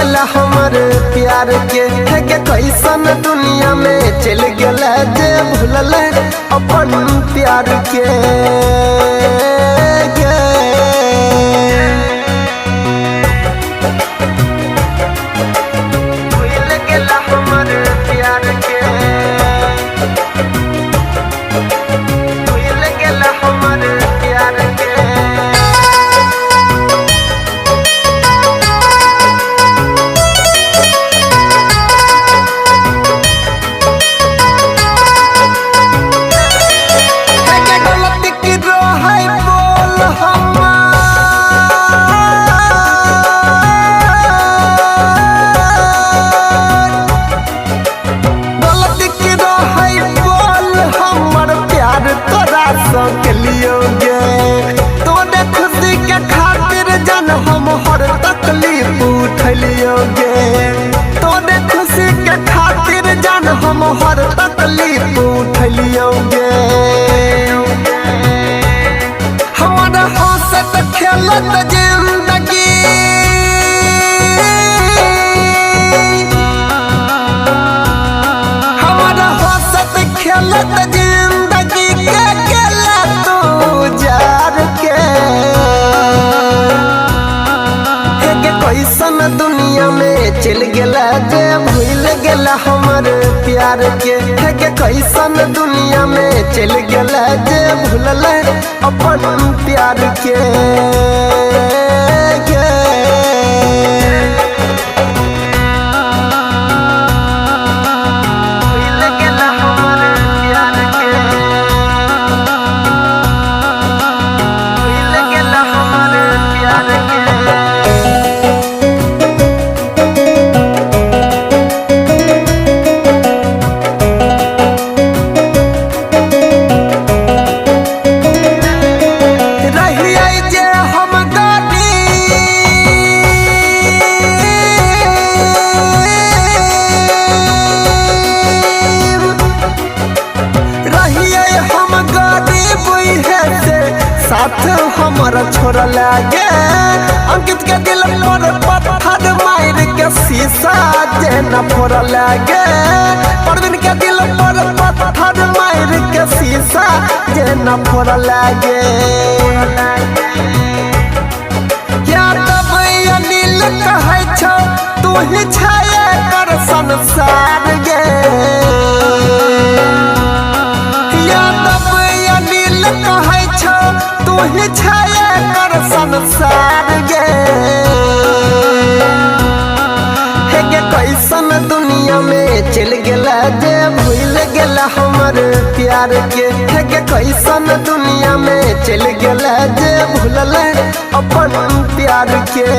गेला हमर प्यार के है के कैसन दुनिया में चल गेला जे भूलल अपन प्यार के भूल गेला हमर प्यार के भूल गेला हमर प्यार के तोरे खुशी के खातिर जन हम हर तकलीफ उठलियोगे तोरे खुशी के खातिर जन हम हर तकलीफ उठलियोगे हमारा हंसत खेलत जिंदगी हमारा हंसत खेलत जिंदगी के गेला तू जार के कैसन दुनिया में चल गेला जे भूल गेला हमर प्यार के है के कैसन दुनिया में चल गेला जे भूलल अपन प्यार के भूल गेला हमर प्यार के भूल गेला हमर प्यार के साथ हमारा छोड़ा लागे अंकित के दिल पर पत्थर मार के शीशा जे न फोड़ लागे परवीन के दिल पर पत्थर मार के शीशा जे न फोड़ लागे क्या तब अनिल कहे छो तू ही छाया कर संसार गे तू ही छाया कर संसार गे है के कैसन दुनिया में चल गेला जे भूल गेला हमर प्यार के है के कैसन दुनिया में चल गेला जे भूलल अपन प्यार के।